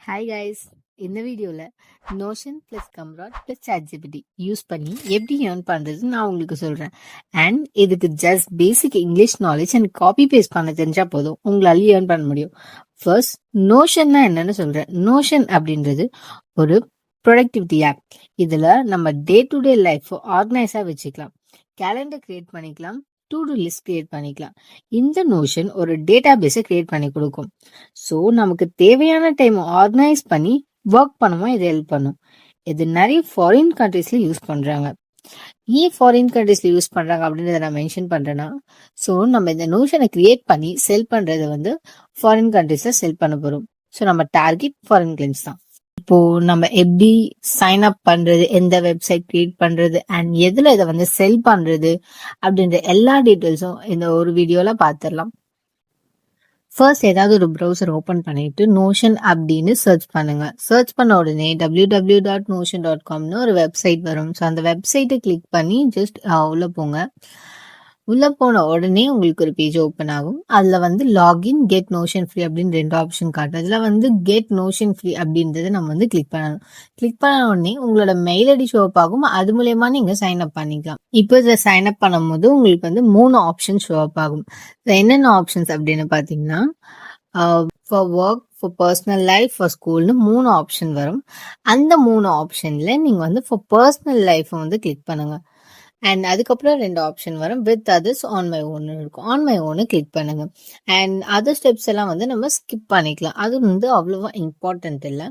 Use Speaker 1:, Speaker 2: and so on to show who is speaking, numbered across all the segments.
Speaker 1: Hi guys, இந்த வீடியோவில் Notion plus comrade plus ChatGPT use பண்ணி எப்படி ஏர்ன் பண்ணுறதுன்னு நான் உங்களுக்கு சொல்கிறேன். அண்ட் இதுக்கு just basic English knowledge and copy paste பண்ண தெரிஞ்சால் போதும், உங்களால ஏர்ன் பண்ண முடியும். ஃபர்ஸ்ட் நோஷன்னா என்னன்னு சொல்கிறேன். நோஷன் அப்படின்றது ஒரு ப்ரொடக்டிவிட்டி ஆப். இதில் நம்ம டே டு டே லைஃப் ஆர்கனைஸாக வச்சுக்கலாம், கேலண்டர் கிரியேட் பண்ணிக்கலாம், டு டூ லிஸ்ட் கிரியேட் பண்ணிக்கலாம். இந்த நோஷன் ஒரு டேட்டா பேஸை கிரியேட் பண்ணி கொடுக்கும். ஸோ நமக்கு தேவையான டைம் ஆர்கனைஸ் பண்ணி ஒர்க் பண்ணுவோம். இது ஹெல்ப் பண்ணும். இது நிறைய ஃபாரின் கண்ட்ரீஸ்ல யூஸ் பண்றாங்க. ஏன் ஃபாரின் கண்ட்ரீஸ்ல யூஸ் பண்றாங்க அப்படின்றத நான் மென்ஷன் பண்றேன்னா, ஸோ நம்ம இந்த நோஷனை கிரியேட் பண்ணி செல் பண்றது வந்து ஃபாரின் கண்ட்ரீஸ்ல செல் பண்ண போறோம். ஸோ நம்ம டார்கெட் ஃபாரின் கிளைண்ட்ஸ் தான். இப்போ நம்ம எப்படி சைன் அப் பண்றது, எந்த வெப்சைட் கிரியேட் பண்றது அண்ட் எதுல இதை வந்து செல் பண்றது அப்படின்ற எல்லா டீட்டெயில்ஸும் இந்த ஒரு வீடியோல பார்த்துடலாம். ஃபர்ஸ்ட் ஏதாவது ஒரு ப்ரௌசர் ஓப்பன் பண்ணிட்டு நோஷன் அப்படின்னு சர்ச் பண்ணுங்க. சர்ச் பண்ண உடனே www.notion.comனு ஒரு வெப்சைட் வரும். ஸோ அந்த வெப்சைட்டை கிளிக் பண்ணி ஜஸ்ட் உள்ள போங்க. உள்ள போன உடனே உங்களுக்கு ஒரு பேஜ் ஓப்பன் ஆகும். அதுல வந்து லாகின், கெட் நோஷன் ஃப்ரீ அப்படின்னு 2 ஆப்ஷன் காட்டும். அதுல வந்து கெட் நோஷன் ஃப்ரீ அப்படின்றத நம்ம வந்து கிளிக் பண்ணணும். கிளிக் பண்ண உடனே உங்களோட மெயில் ஐடி ஷோ அப் ஆகும். அது மூலயமா நீங்க சைன் அப் பண்ணிக்கலாம். இப்போ இதை சைன் அப் பண்ணும்போது உங்களுக்கு வந்து 3 ஆப்ஷன் ஷோ அப் ஆகும். என்னென்ன ஆப்ஷன்ஸ் அப்படின்னு பாத்தீங்கன்னா, for work, for personal life, for ஸ்கூல்னு 3 ஆப்ஷன் வரும். அந்த 3 ஆப்ஷன்ல நீங்க வந்து ஃபார் பர்சனல் லைஃப் வந்து கிளிக் பண்ணுங்க. அண்ட் அதுக்கப்புறம் 2 ஆப்ஷன் வரும். With others, on my own இருக்கும். ஆன் மை ஓனு கிளிக் பண்ணுங்க. அண்ட் அதர் ஸ்டெப்ஸ் எல்லாம் வந்து நம்ம ஸ்கிப் பண்ணிக்கலாம். அது வந்து அவ்வளவா இம்பார்ட்டன்ட் இல்லை.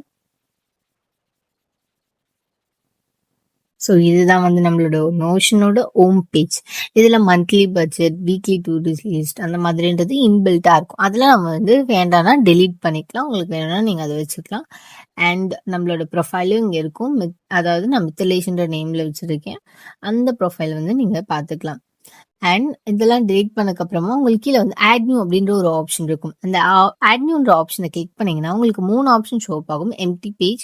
Speaker 1: ஸோ இதுதான் வந்து நம்மளோட நோஷனோட ஹோம் பேஜ். இதில் monthly budget, weekly to do list அந்த மாதிரின்றது இன்பில்ட்டாக இருக்கும். அதெல்லாம் நம்ம வந்து வேண்டாம்னா டெலீட் பண்ணிக்கலாம். உங்களுக்கு வேணும்னா நீங்கள் அதை வச்சுக்கலாம். அண்ட் நம்மளோட ப்ரொஃபைலும் இங்கே இருக்கும். அதாவது நான் மித்தலேஷன்ற நேமில் வச்சுருக்கேன். அந்த ப்ரொஃபைல் வந்து நீங்கள் பார்த்துக்கலாம். அண்ட் இதெல்லாம் டெலிட் பண்ணக்கு அப்புறமா உங்களுக்கு கீழே வந்து ஆட் நியூ அப்படின்ற ஒரு ஆப்ஷன் இருக்கும். அந்த ஆட் நியூன்ற ஆப்ஷனை கிளிக் பண்ணீங்கன்னா உங்களுக்கு 3 ஆப்ஷன் ஷோ ஆகும். Empty page,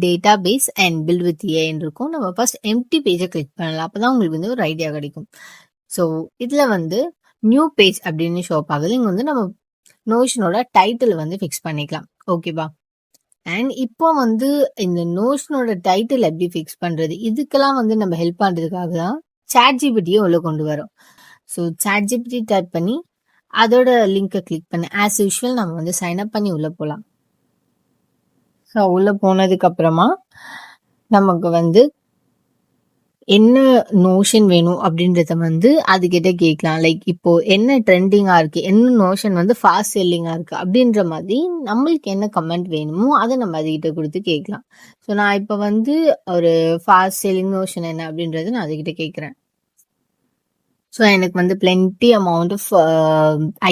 Speaker 1: database and build with ஏன்னு இருக்கும். நம்ம ஃபர்ஸ்ட் எம்டி பேஜை கிளிக் பண்ணலாம். அப்பதான் உங்களுக்கு வந்து ஒரு ஐடியா கிடைக்கும். ஸோ இதுல வந்து நியூ பேஜ் அப்படின்னு ஷோ ஆகுது. இங்க வந்து நம்ம நோஷனோட டைட்டில் வந்து ஃபிக்ஸ் பண்ணிக்கலாம். ஓகேவா? அண்ட் இப்போ வந்து இந்த நோஷனோட டைட்டில் எப்படி ஃபிக்ஸ் பண்றது, இதுக்கெல்லாம் வந்து நம்ம ஹெல்ப் பண்றதுக்காக தான் ChatGPT உள்ள கொண்டு வரோம். ஸோ ChatGPT டைப் பண்ணி அதோட லிங்கை கிளிக் பண்ணி ஆஸ் யூஷுவல் நம்ம வந்து சைன் அப் பண்ணி உள்ள போகலாம். ஸோ உள்ள போனதுக்கு அப்புறமா நமக்கு வந்து என்ன நோஷன் வேணும் அப்படின்றத வந்து அதுகிட்ட கேட்கலாம். லைக் இப்போ என்ன ட்ரெண்டிங்கா இருக்கு, என்ன நோஷன் வந்து ஃபாஸ்ட் செல்லிங்கா இருக்கு அப்படின்ற மாதிரி நம்மளுக்கு என்ன கமெண்ட் வேணுமோ அதை நம்ம அதுகிட்ட கொடுத்து கேட்கலாம். ஸோ நான் இப்போ வந்து ஒரு ஃபாஸ்ட் செல்லிங் நோஷன் என்ன அப்படின்றத நான் அதுகிட்ட கேட்குறேன். ஸோ எனக்கு வந்து பிளென்டி அமௌண்ட் ஆஃப்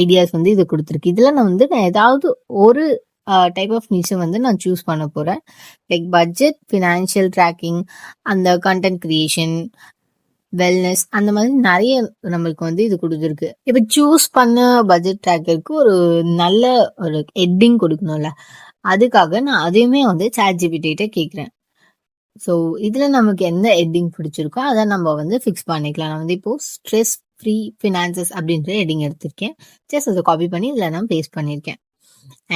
Speaker 1: ஐடியாஸ் வந்து இது கொடுத்துருக்கு. இதில் நான் வந்து ஏதாவது ஒரு டைப் ஆஃப் நியூஸை வந்து நான் சூஸ் பண்ண போகிறேன். லைக் பட்ஜெட், ஃபினான்ஷியல் ட்ராக்கிங், அந்த கண்டென்ட் கிரியேஷன், வெல்னஸ், அந்த மாதிரி நிறைய நம்மளுக்கு வந்து இது கொடுத்துருக்கு. இப்போ சூஸ் பண்ண பட்ஜெட் ட்ராக்கருக்கு ஒரு நல்ல ஒரு ஹெட்டிங் கொடுக்கணும்ல, அதுக்காக நான் அதையுமே வந்து ChatGPT கேட்குறேன். ஸோ இதில் நமக்கு எந்த ஹெட்டிங் பிடிச்சிருக்கோ அதை நம்ம வந்து ஃபிக்ஸ் பண்ணிக்கலாம். நான் வந்து இப்போ ஸ்ட்ரெஸ் ஃப்ரீ ஃபினான்சஸ் அப்படின்ற ஹெட்டிங் எடுத்திருக்கேன். ஜஸ்ட் அதை காப்பி பண்ணி இதில் நான் பேஸ்ட் பண்ணியிருக்கேன்.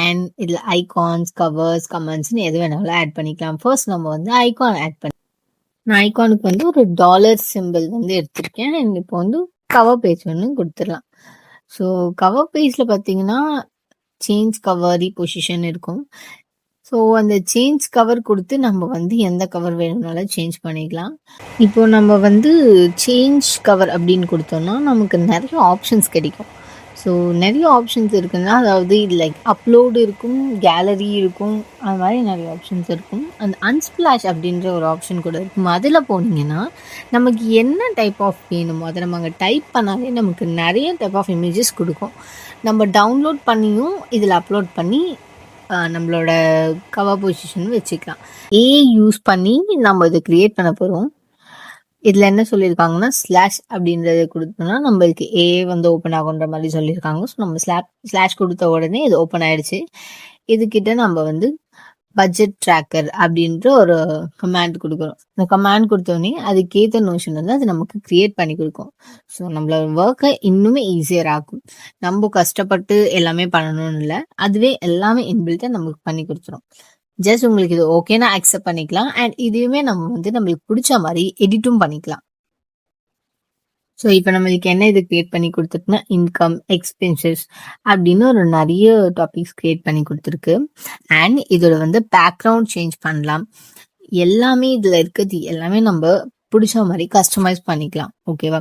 Speaker 1: அண்ட் இதில் ஐகான்ஸ், கவர்ஸ், கமெண்ட்ஸ்னு எது வேணாலும் ஆட் பண்ணிக்கலாம். ஃபர்ஸ்ட் நம்ம வந்து ஐகான் ஆட் பண்ணி, நான் ஐகானுக்கு வந்து ஒரு டாலர் சிம்பிள் வந்து எடுத்திருக்கேன். அண்ட் இப்போ வந்து கவர் பேஜ் ஒன்று கொடுத்துடலாம். ஸோ கவர் பேஜில் பார்த்தீங்கன்னா சேஞ்ச் கவர், ரீபொசிஷன் இருக்கும். ஸோ அந்த சேஞ்ச் கவர் கொடுத்து நம்ம வந்து எந்த கவர் வேணும்னாலும் சேஞ்ச் பண்ணிக்கலாம். இப்போ நம்ம வந்து சேஞ்ச் கவர் அப்படின்னு கொடுத்தோம்னா நமக்கு நிறைய ஆப்ஷன்ஸ் கிடைக்கும். ஸோ நிறைய ஆப்ஷன்ஸ் இருக்குன்னா, அதாவது லைக் அப்லோடு இருக்கும், கேலரி இருக்கும், அது மாதிரி நிறைய ஆப்ஷன்ஸ் இருக்கும். அந்த அன்ஸ்பிளாஷ் அப்படின்ற ஒரு ஆப்ஷன் கூட இருக்கும். அதில் போனீங்கன்னா நமக்கு என்ன டைப் ஆஃப் வேணுமோ அதை நம்ம அங்கே டைப் பண்ணாலே நமக்கு நிறைய டைப் ஆஃப் இமேஜஸ் கொடுக்கும். நம்ம டவுன்லோட் பண்ணியும் இதில் அப்லோட் பண்ணி நம்மளோட கவர் பொசிஷன் வச்சுக்கலாம். யூஸ் பண்ணி நம்ம இதை கிரியேட் பண்ண போகிறோம். இதில் என்ன சொல்லியிருக்காங்கன்னா ஸ்லாஷ் அப்படின்றத கொடுத்தோம்னா நம்மளுக்கு வந்து ஓப்பன் ஆகுன்ற மாதிரி சொல்லியிருக்காங்க. ஸோ நம்ம ஸ்லாஷ் கொடுத்த உடனே இது ஓப்பன் ஆயிடுச்சு. இதுக்கிட்ட நம்ம வந்து பட்ஜெட் ட்ராக்கர் அப்படின்ற ஒரு கமாண்ட் கொடுக்குறோம். இந்த கமாண்ட் கொடுத்தோடனே அதுக்கேற்ற நோஷன் வந்து அது நமக்கு கிரியேட் பண்ணி கொடுக்கும். ஸோ நம்மளோட ஒர்க்கை இன்னுமே ஈஸியர் ஆகும். நம்ம கஷ்டப்பட்டு எல்லாமே பண்ணணும்னு இல்லை, அதுவே எல்லாமே இன்பில்ட்டாக நமக்கு பண்ணி கொடுத்துரும். ஜஸ்ட் உங்களுக்கு இது ஓகேனா அக்செப்ட் பண்ணிக்கலாம். அண்ட் இதையுமே நம்ம வந்து நம்மளுக்கு பிடிச்ச மாதிரி எடிட்டும் பண்ணிக்கலாம். ஸோ இப்போ நம்மளுக்கு என்ன இது கிரியேட் பண்ணி கொடுத்துருக்குன்னா, இன்கம், எக்ஸ்பென்சஸ் அப்படின்னு ஒரு நிறைய டாபிக்ஸ் கிரியேட் பண்ணி கொடுத்துருக்கு. அண்ட் இதோட வந்து பேக்ரவுண்ட் சேஞ்ச் பண்ணலாம். எல்லாமே இதில் இருக்கிறது எல்லாமே நம்ம பிடிச்ச மாதிரி கஸ்டமைஸ் பண்ணிக்கலாம். ஓகேவா?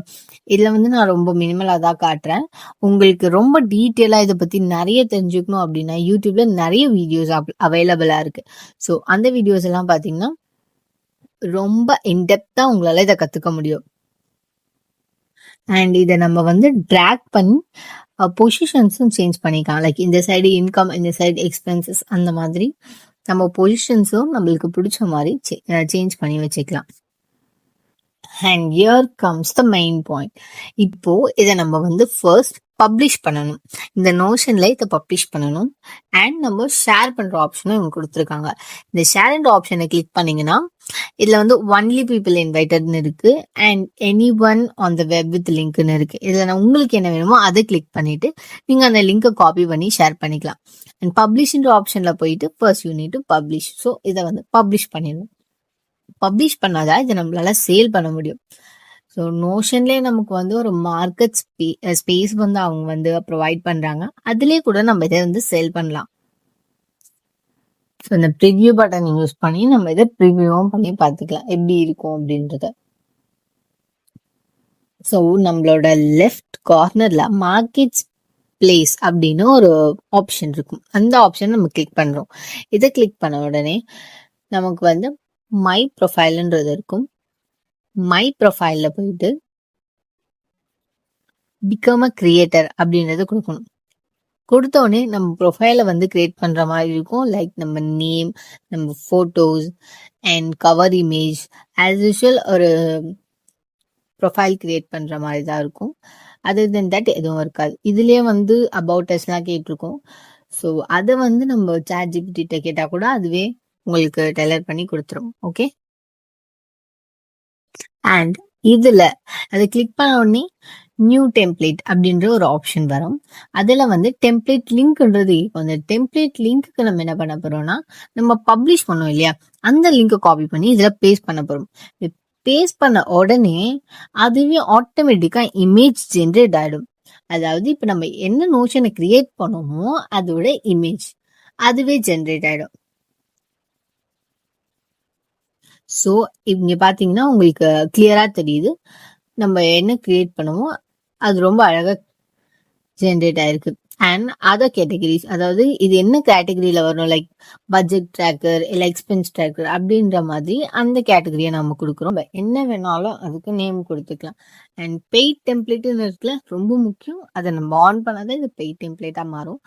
Speaker 1: இதில் வந்து நான் ரொம்ப மினிமலாக தான் காட்டுறேன். உங்களுக்கு ரொம்ப டீட்டெயிலாக இதை பற்றி நிறைய தெரிஞ்சுக்கணும் அப்படின்னா யூடியூப்ல நிறைய வீடியோஸ் அவைலபிளாக இருக்கு. ஸோ அந்த வீடியோஸ் எல்லாம் பார்த்தீங்கன்னா ரொம்ப இன்டெப்த்தாக உங்களால் இதை கற்றுக்க முடியும். அண்ட் இதை நம்ம வந்து ட்ராக் பண்ணி பொசிஷன்ஸும் சேஞ்ச் பண்ணிக்கலாம். லைக் இந்த சைடு இன்கம், இந்த சைடு எக்ஸ்பென்சஸ், அந்த மாதிரி நம்ம பொசிஷன்ஸும் நம்மளுக்கு பிடிச்ச மாதிரி சேஞ்ச் பண்ணி வச்சுக்கலாம். And here comes the main point. இப்போ இதை நம்ம வந்து ஃபர்ஸ்ட் பப்ளிஷ் பண்ணணும். இந்த நோஷன்ல இதை பப்ளிஷ் பண்ணணும். அண்ட் நம்ம ஷேர் பண்ற ஆப்ஷனும் இவங்க கொடுத்துருக்காங்க. இந்த ஷேர் என்ற ஆப்ஷனை கிளிக் பண்ணீங்கன்னா இதுல வந்து ஒன்லி பீப்புள் இன்வைட்டட்னு இருக்கு. And anyone on the web with லிங்க்னு இருக்கு. இதுல உங்களுக்கு என்ன வேணுமோ அதை கிளிக் பண்ணிட்டு நீங்க அந்த லிங்கை காப்பி பண்ணி ஷேர் பண்ணிக்கலாம். அண்ட் பப்ளிஷ்ன்ற ஆப்ஷன்ல போயிட்டு first you need to publish. So இதை வந்து பப்ளிஷ் பண்ணிடணும். பப்ளிஷ் பண்ணாதான் இதை நம்மளால சேல் பண்ண முடியும். ஸோ நோஷன்லேயே நமக்கு வந்து ஒரு மார்க்கெட் ஸ்பேஸ் வந்து அவங்க வந்து ப்ரொவைட் பண்றாங்க. அதுலேயே கூட நம்ம இதை வந்து சேல் பண்ணலாம். ஸோ இந்த ப்ரிவ்யூ பட்டன் யூஸ் பண்ணி நம்ம இதை ப்ரிவ்யூவும் பண்ணி பார்த்துக்கலாம் எப்படி இருக்கும் அப்படின்றத. ஸோ நம்மளோட லெஃப்ட் கார்னர்ல மார்க்கெட் பிளேஸ் அப்படின்னு ஒரு ஆப்ஷன் இருக்கும். அந்த ஆப்ஷன் நம்ம கிளிக் பண்றோம். இதை கிளிக் பண்ண உடனே நமக்கு வந்து மை ப்ரொஃபைல்ன்றது இருக்கும். மை ப்ரொஃபைல்ல போயிட்டு பிகம் அ கிரியேட்டர் அப்படின்றத கொடுக்கணும். கொடுத்த உடனே நம்ம ப்ரொஃபைலை வந்து கிரியேட் பண்ற மாதிரி இருக்கும். லைக் நம்ம நேம், நம்ம photos and cover image as usual ஒரு ப்ரொஃபைல் கிரியேட் பண்ற மாதிரி தான் இருக்கும். அதர் தென் தட் எதுவும் இருக்காது. இதுலயே வந்து அபவுட் அஸ்லாம் கேட்டிருக்கோம். ஸோ அதை வந்து நம்ம சாட் ஜிபிடி கேட்டா கூட அதுவே உங்களுக்கு டெய்லர் பண்ணி கொடுத்துரும். ஓகே. அண்ட் இதுல அதை கிளிக் பண்ண உடனே நியூ டெம்ப்ளேட் அப்படின்ற ஒரு ஆப்ஷன் வரும். அதுல வந்து டெம்ப்ளேட் லிங்க்ன்றது இருக்கும். அந்த டெம்ப்ளேட் லிங்க்கு நம்ம என்ன பண்ண போறோம்னா நம்ம பப்ளிஷ் பண்ணோம் இல்லையா, அந்த லிங்கை காப்பி பண்ணி இதுல பேஸ்ட் பண்ண போறோம். பேஸ்ட் பண்ண உடனே அதுவே ஆட்டோமேட்டிக்கா இமேஜ் ஜென்ரேட் ஆயிடும். அதாவது இப்ப நம்ம என்ன நோஷனை கிரியேட் பண்ணோமோ அதோட இமேஜ் அதுவே ஜென்ரேட் ஆயிடும். ஸோ இங்க பாத்தீங்கன்னா உங்களுக்கு கிளியரா தெரியுது நம்ம என்ன கிரியேட் பண்ணுமோ அது ரொம்ப அழகா ஜென்ரேட் ஆயிருக்கு. அண்ட் அதர் கேட்டகரிஸ், அதாவது இது என்ன கேட்டகரியில வரும், லைக் பட்ஜெட் ட்ராக்கர் இல்லை எக்ஸ்பென்ஸ் ட்ராக்கர் அப்படின்ற மாதிரி அந்த கேட்டகரியை நம்ம கொடுக்குறோம். என்ன வேணாலும் அதுக்கு நேம் கொடுத்துக்கலாம். அண்ட் பெய்ட் டெம்ப்ளேட்னு இருக்குல்ல, ரொம்ப முக்கியம். அதை நம்ம ஆன் பண்ணாதான் இது பெய்ட் டெம்ப்ளேட்டா மாறும்.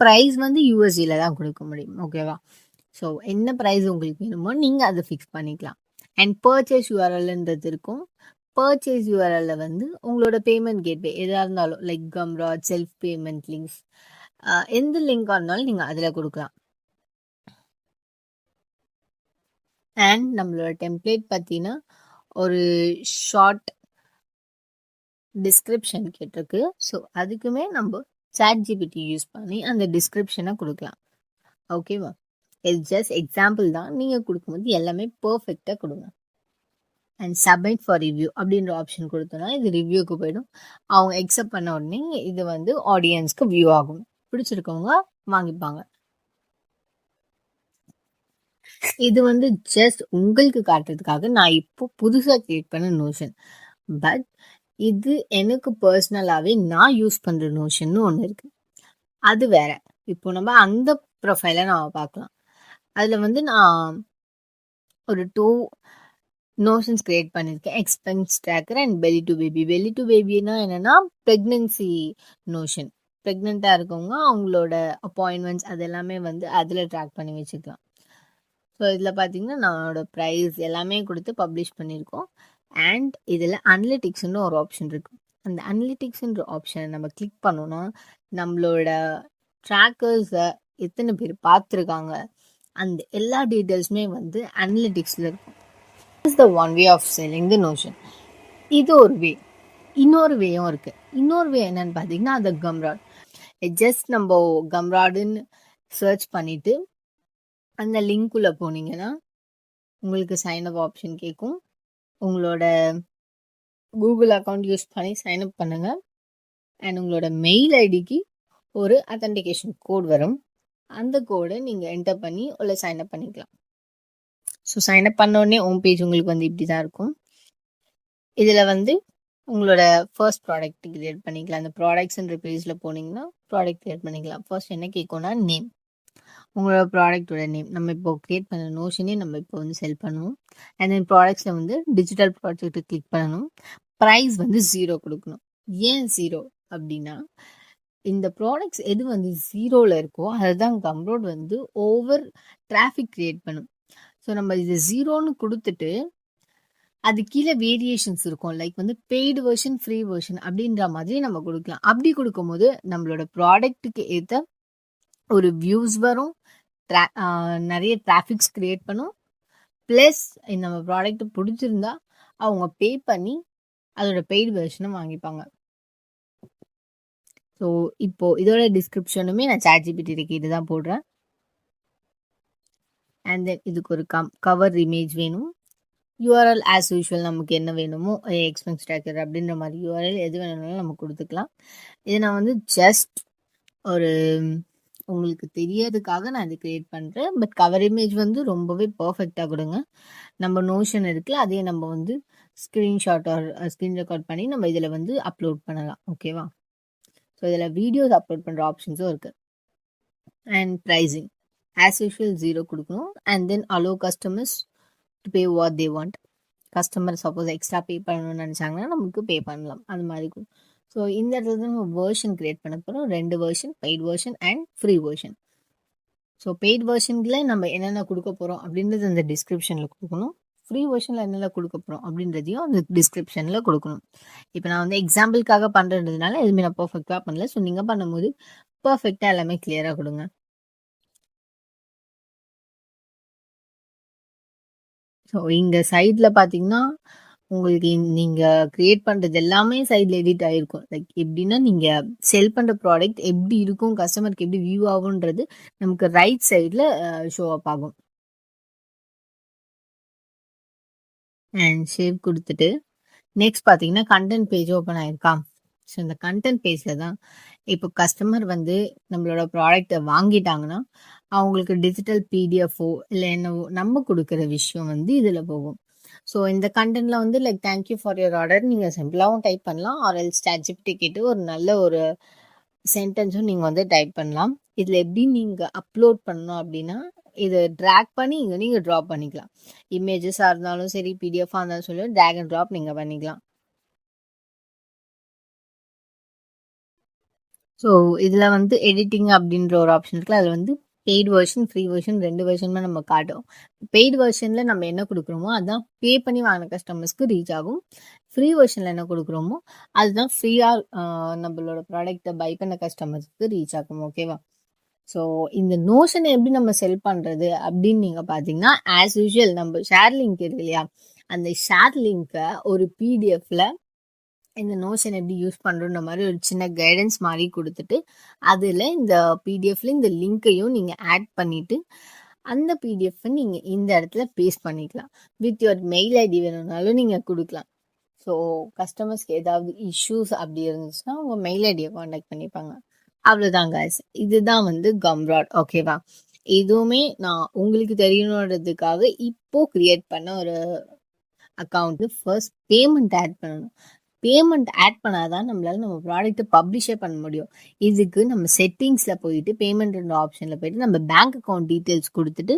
Speaker 1: ப்ரைஸ் வந்து யூஎஸ்டில தான் கொடுக்க முடியும். ஓகேவா? ஸோ என்ன ப்ரைஸ் உங்களுக்கு வேணுமோ நீங்க அதை ஃபிக்ஸ் பண்ணிக்கலாம். அண்ட் பர்ச்சேஸ் யூஆர்எல்ன்றது இருக்கும். பர்ச்சேஸ் யூஆர்எல்ல வந்து உங்களோட பேமெண்ட் கேட்வே எதா இருந்தாலும் லைக் கம்ராட், செல்ஃப் பேமெண்ட் லிங்க்ஸ், எந்த லிங்காக இருந்தாலும் நீங்க அதுல கொடுக்கலாம். அண்ட் நம்மளோட டெம்ப்ளேட் பார்த்தீங்கன்னா ஒரு ஷார்ட் டிஸ்கிரிப்ஷன் கேட்டிருக்கு. ஸோ அதுக்குமே நம்ம சாட் ஜிபிடி யூஸ் பண்ணி அந்த டிஸ்கிரிப்ஷனை கொடுக்கலாம். ஓகேவா? இது ஜஸ்ட் எக்ஸாம்பிள் தான். நீங்க கொடுக்கும்போது எல்லாமே பர்ஃபெக்டா கொடுங்க. அண்ட் சப்மிட் ஃபார் ரிவ்யூ அப்படின்ற ஆப்ஷன் கொடுத்தோம்னா இது ரிவ்யூக்கு போயிடும். அவங்க எக்ஸெப்ட் பண்ண உடனே இது வந்து ஆடியன்ஸ்க்கு வியூ ஆகும். பிடிச்சிருக்கவங்க வாங்கிப்பாங்க. இது வந்து ஜஸ்ட் உங்களுக்கு காட்டுறதுக்காக நான் இப்போ புதுசா கிரியேட் பண்ண நோஷன். பட் இது எனக்கு பர்சனலாவே நான் யூஸ் பண்ற நோஷன் ஒன்று இருக்கு. அது வேற. இப்போ நம்ம அந்த ப்ரொஃபைலை நம்ம பார்க்கலாம். அதுல வந்து நான் ஒரு 2 நோஷன்ஸ் கிரியேட் பண்ணியிருக்கேன். Expense tracker and belly to baby. Belly to பேபினா என்னன்னா பிரெக்னன்சி நோஷன். ப்ரெக்னெண்டா இருக்கவங்க அவங்களோட அப்பாயின்மெண்ட்ஸ் அது எல்லாமே வந்து அதில் ட்ராக் பண்ணி வச்சுக்கலாம். ஸோ இதில் பார்த்தீங்கன்னா நம்மளோட ப்ரைஸ் எல்லாமே கொடுத்து பப்ளிஷ் பண்ணியிருக்கோம். அண்ட் இதில் அனலிட்டிக்ஸ்னு ஒரு ஆப்ஷன் இருக்கு. அந்த அனலிட்டிக்ஸ்ன்ற ஆப்ஷனை நம்ம கிளிக் பண்ணோம்னா நம்மளோட ட்ராக்கர்ஸை எத்தனை பேர் பார்த்துருக்காங்க அந்த எல்லா டீட்டெயில்ஸுமே வந்து அனலிட்டிக்ஸில் இருக்கும். Is the one way of selling the Notion. இது ஒரு வே. இன்னொரு வேயும் இருக்கு. இன்னொரு வே என்னன்னு பார்த்தீங்கன்னா அது கம்ராட். ஜஸ்ட் நம்ம கம்ராடுன்னு சர்ச் பண்ணிட்டு அந்த லிங்க்குள்ள போனீங்கன்னா உங்களுக்கு சைன் அப் ஆப்ஷன் கேட்கும். உங்களோட கூகுள் அக்கௌண்ட் யூஸ் பண்ணி சைன் அப் பண்ணுங்க. அண்ட் உங்களோட மெயில் ஐடிக்கு ஒரு அத்தன்டிகேஷன் கோட் வரும். அந்த கோடை நீங்கள் என்டர் பண்ணி உள்ள சைன் அப் பண்ணிக்கலாம். ஸோ சைன் அப் பண்ண உடனே ஹோம் பேஜ் உங்களுக்கு வந்து இப்படி தான் இருக்கும். இதில் வந்து உங்களோட ஃபர்ஸ்ட் ப்ராடக்ட் கிரியேட் பண்ணிக்கலாம். அந்த ப்ராடக்ட்ஸ்ன்ற பேஜில் போனீங்கன்னா ப்ராடக்ட் கிரியேட் பண்ணிக்கலாம். ஃபர்ஸ்ட் என்ன கேட்கும்னா நேம், உங்களோட ப்ராடக்டோட நேம். நம்ம இப்போ கிரியேட் பண்ண நோஷனே நம்ம இப்போ வந்து செல் பண்ணுவோம். அண்ட் தென் ப்ராடக்ட்ஸில் வந்து டிஜிட்டல் ப்ராஜெக்ட் கிளிக் பண்ணணும். ப்ரைஸ் வந்து 0 கொடுக்கணும். ஏன் 0 அப்படின்னா, இந்த ப்ராடக்ட்ஸ் எது வந்து 0ல இருக்கோ அதுதான் கம்ரோட் வந்து ஓவர் டிராஃபிக் கிரியேட் பண்ணும். ஸோ நம்ம இது 0ன்னு கொடுத்துட்டு அது கீழே வேரியேஷன்ஸ் இருக்கும். லைக் வந்து பெய்டு வெர்ஷன், ஃப்ரீ வெர்ஷன் அப்படின்ற மாதிரி நம்ம கொடுக்கலாம். அப்படி கொடுக்கும்போது நம்மளோட ப்ராடக்ட்டுக்கு ஏற்ற ஒரு வியூஸ் வரும், நிறைய டிராஃபிக்ஸ் கிரியேட் பண்ணும். ப்ளஸ் நம்ம ப்ராடக்ட் பிடிச்சிருந்தா அவங்க பே பண்ணி அதோட பெய்டு வெர்ஷனை வாங்கிப்பாங்க. ஸோ இப்போ இதோட டிஸ்கிரிப்ஷனுமே நான் ChatGPT கேட்டு தான் போடுறேன். அண்ட் தென் இதுக்கு ஒரு கவர் இமேஜ் வேணும். URL ஆஸ் யூஷுவல் நமக்கு என்ன வேணுமோ, எக்ஸ்பென்ஸ் ட்ராக்கர் அப்படின்ற மாதிரி URL எது வேணும்னாலும் நம்ம கொடுத்துக்கலாம். இது நான் வந்து ஜஸ்ட் ஒரு உங்களுக்கு தெரியறதுக்காக நான் இது கிரியேட் பண்ணுறேன். பட் கவர் இமேஜ் வந்து ரொம்பவே பர்ஃபெக்டாக கொடுங்க. நம்ம நோஷன் இருக்குல்ல, அதையே நம்ம வந்து ஸ்க்ரீன்ஷாட் ஆர் ஸ்க்ரீன் ரெக்கார்ட் பண்ணி நம்ம இதில் வந்து அப்லோட் பண்ணலாம். ஓகேவா? ஸோ இதில் வீடியோஸ் அப்லோட் பண்ணுற ஆப்ஷன்ஸும் இருக்குது. அண்ட் ப்ரைஸிங் ஆஸ் யூஷுவல் 0 கொடுக்கணும். And then allow customers to pay what they want. Customer suppose extra pay பண்ணணும்னு நினச்சாங்கன்னா நமக்கு பே பண்ணலாம். அது மாதிரி. ஸோ இந்த இடத்துல தான் நம்ம வேர்ஷன் கிரியேட் பண்ண போகிறோம். 2 version, paid version and free version. So paid வேர்ஷனில் நம்ம என்னென்ன கொடுக்க போகிறோம் அப்படின்றது அந்த டிஸ்கிரிப்ஷனில் கொடுக்கணும். ஃப்ரீ வேர்ஷனில் என்னென்ன கொடுக்க போகிறோம் அப்படின்றதையும் அந்த டிஸ்கிரிப்ஷனில் கொடுக்கணும். இப்போ நான் வந்து எக்ஸாம்பிளுக்காக பண்ணுறதுனால எதுவுமே நான் பர்ஃபெக்டாக பண்ணல. ஸோ நீங்கள் பண்ணும்போது பர்ஃபெக்டாக எல்லாமே கிளியராக கொடுங்க. ஸோ இங்கே சைடில் பார்த்தீங்கன்னா உங்களுக்கு நீங்கள் கிரியேட் பண்ணுறது எல்லாமே சைடில் எடிட் ஆகிருக்கும். லைக் எப்படின்னா நீங்கள் செல் பண்ணுற ப்ராடக்ட் எப்படி இருக்கும், கஸ்டமருக்கு எப்படி வியூ ஆகுன்றது நமக்கு ரைட் சைடில் ஷோ அப் ஆகும். அண்ட் சேவ் கொடுத்துட்டு நெக்ஸ்ட் பார்த்தீங்கன்னா கண்டென்ட் பேஜ் ஓப்பன் ஆயிருக்கா. ஸோ இந்த கண்டென்ட் பேஜில் தான் இப்போ கஸ்டமர் வந்து நம்மளோட ப்ராடக்டை வாங்கிட்டாங்கன்னா அவங்களுக்கு டிஜிட்டல் பிடிஎஃப்ஓ இல்லை என்னவோ நம்ம கொடுக்குற விஷயம் வந்து இதில் போகும். ஸோ இந்த கண்டென்ட்ல வந்து like thank you for your order நீங்கள் சிம்பிளாகவும் டைப் பண்ணலாம். ஆர் எல்ஸ் ChatGPT கேட்டு ஒரு நல்ல ஒரு சென்டென்ஸும் நீங்கள் வந்து டைப் பண்ணலாம். இதில் எப்படி நீங்கள் அப்லோட் பண்ணணும் அப்படின்னா இதை ட்ராக் பண்ணி இங்கே நீங்கள் ட்ராப் பண்ணிக்கலாம். இமேஜஸாக இருந்தாலும் சரி, பிடிஎஃபாக இருந்தாலும் சொல்லி ட்ராக் அண்ட் ட்ராப் நீங்கள் பண்ணிக்கலாம். ஸோ இதில் வந்து எடிட்டிங் அப்படின்ற ஒரு ஆப்ஷன் இருக்குல்ல, அதில் வந்து பெய்டு வெர்ஷன், ஃப்ரீ வெர்ஷன் 2 வெர்ஷனுமே நம்ம காட்டும். பெய்டு வெர்ஷனில் நம்ம என்ன கொடுக்குறோமோ அதுதான் பே பண்ணி வாங்கின கஸ்டமர்ஸ்க்கு ரீச் ஆகும். ஃப்ரீ வெர்ஷனில் என்ன கொடுக்குறோமோ அதுதான் ஃப்ரீயாக நம்மளோட ப்ராடக்டை பை பண்ண கஸ்டமர்ஸ்க்கு ரீச் ஆகும். ஓகேவா? ஸோ இந்த நோஷனை எப்படி நம்ம செல் பண்ணுறது அப்படின்னு நீங்கள் பார்த்தீங்கன்னா ஆஸ் யூஷுவல் நம்ம ஷேர் லிங்க் இருக்கு இல்லையா, அந்த ஷேர் லிங்க்கை ஒரு பிடிஎஃப்ல இந்த நோஷன் எப்படி யூஸ் பண்ணுறோன்ற மாதிரி ஒரு சின்ன கைடன்ஸ் மாதிரி கொடுத்துட்டு அதில் இந்த பிடிஎஃப்ல இந்த லிங்க்கையும் நீங்கள் ஆட் பண்ணிவிட்டு அந்த பிடிஎஃப் நீங்கள் இந்த இடத்துல பேஸ்ட் பண்ணிக்கலாம். வித் யுவர் மெயில் ஐடி வேணும்னாலும் நீங்கள் கொடுக்கலாம். ஸோ கஸ்டமர்ஸ்க்கு ஏதாவது இஷ்யூஸ் அப்படி இருந்துச்சுன்னா உங்கள் மெயில் ஐடியை காண்டாக்ட் பண்ணிப்பாங்க. அவ்வளோதான் guys. இதுதான் வந்து கம்ராட். ஓகேவா? இதுவுமே நான் உங்களுக்கு தெரியணுன்றதுக்காக இப்போ கிரியேட் பண்ண ஒரு அக்கௌண்ட். ஃபர்ஸ்ட் பேமெண்ட் ஆட் பண்ணணும். பேமெண்ட் ஆட் பண்ணாதான் நம்மளால நம்ம ப்ராடக்ட்டை பப்ளிஷே பண்ண முடியும். இதுக்கு நம்ம செட்டிங்ஸில் போயிட்டு பேமெண்ட் ஆப்ஷனில் போயிட்டு நம்ம பேங்க் அக்கௌண்ட் டீட்டெயில்ஸ் கொடுத்துட்டு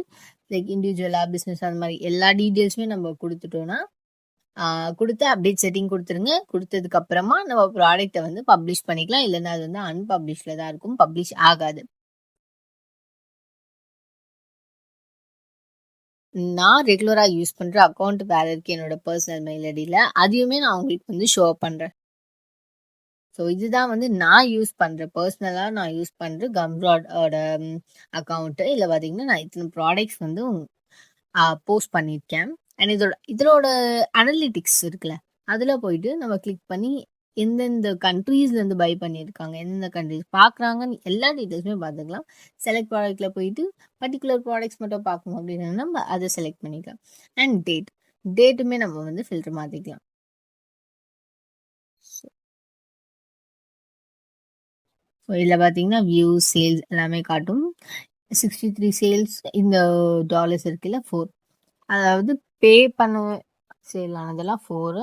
Speaker 1: லைக் இண்டிவிஜுவலாக பிஸ்னஸ் அந்த மாதிரி எல்லா டீட்டெயில்ஸுமே நம்ம கொடுத்துட்டோன்னா கொடுத்து அப்டேட் செட்டிங் கொடுத்துருங்க. கொடுத்ததுக்கு அப்புறமா நம்ம ப்ராடக்ட்டை வந்து பப்ளிஷ் பண்ணிக்கலாம். இல்லைன்னா அது வந்து அன்பப்ளிஷ்ல தான் இருக்கும், பப்ளிஷ் ஆகாது. நான் ரெகுலராக யூஸ் பண்ணுற அக்கௌண்ட் வேற இருக்கு என்னோட பர்சனல் மெயில் ஐடியில், அதையுமே நான் உங்களுக்கு வந்து ஷோ பண்ணுறேன். ஸோ இதுதான் வந்து நான் யூஸ் பண்ணுறேன், பர்சனலாக நான் யூஸ் பண்ணுற கம்ராடோட அக்கௌண்ட்டு. இதில் பார்த்தீங்கன்னா நான் இத்தனை ப்ராடக்ட்ஸ் வந்து போஸ்ட் பண்ணியிருக்கேன். அண்ட் இதோட அனலிட்டிக்ஸ் இருக்குல்ல, அதில் போயிட்டு நம்ம கிளிக் பண்ணி எந்தெந்த கண்ட்ரீஸ்ல இருந்து பை பண்ணியிருக்காங்க, எந்தெந்த கண்ட்ரீஸ் பார்க்குறாங்கன்னு எல்லா டீட்டெயில்ஸுமே பார்த்துக்கலாம். செலக்ட் ப்ராடக்ட்ல போயிட்டு பர்ட்டிகுலர் ப்ராடக்ட்ஸ் மட்டும் பார்க்கணும் அப்படின்னா நம்ம அதை செலக்ட் பண்ணிக்கலாம். அண்ட் டேட்டுமே நம்ம வந்து ஃபில்டர் மாற்றிக்கலாம். ஸோ இதில் பார்த்தீங்கன்னா வியூஸ், சேல்ஸ் எல்லாமே காட்டும். 63 சேல்ஸ் இந்த டாலர்ஸ் இருக்குல்ல 4, அதாவது பே பண்ண சேல் ஆனதெல்லாம் 4.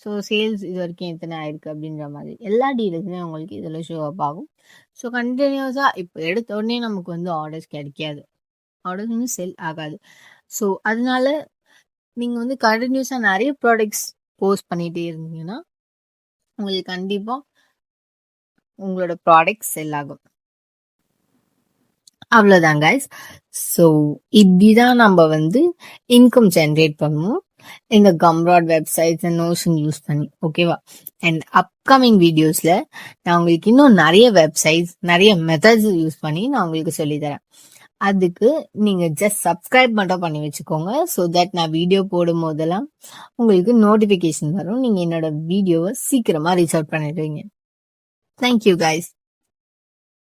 Speaker 1: ஸோ சேல்ஸ் இது வரைக்கும் எத்தனை ஆயிருக்கு அப்படின்ற மாதிரி எல்லா டீட்டெயில்ஸுமே உங்களுக்கு இதில் ஷோ அப் ஆகும். ஸோ கண்டினியூஸாக இப்போ எடுத்த உடனே நமக்கு வந்து ஆர்டர்ஸ் கிடைக்காது, ஆர்டர்ஸ் வந்து செல் ஆகாது. ஸோ அதனால நீங்கள் வந்து கண்டினியூஸாக நிறைய ப்ராடக்ட்ஸ் போஸ்ட் பண்ணிகிட்டே இருந்தீங்கன்னா உங்களுக்கு கண்டிப்பாக உங்களோட ப்ராடக்ட் செல் ஆகும். அவ்வளோதான் கைஸ். ஸோ இப்படிதான் நம்ம வந்து இன்கம் ஜென்ரேட் பண்ணுவோம் இந்த கம்ராட் வெப்சைட்ஸ் அண்ட் நோஷன் யூஸ் பண்ணி. ஓகேவா? அண்ட் அப்கமிங் வீடியோஸ்ல நான் உங்களுக்கு இன்னும் நிறைய வெப்சைட்ஸ், நிறைய மெத்தட்ஸ் யூஸ் பண்ணி நான் உங்களுக்கு சொல்லித்தரேன். அதுக்கு நீங்க ஜஸ்ட் சப்ஸ்கிரைப் மட்டும் பண்ணி வச்சுக்கோங்க. ஸோ தட் நான் வீடியோ போடும் போதெல்லாம் உங்களுக்கு நோட்டிஃபிகேஷன் வரும். நீங்க என்னோட வீடியோவை சீக்கிரமா ரீச் அவுட் பண்ணிடுவீங்க. Thank you guys.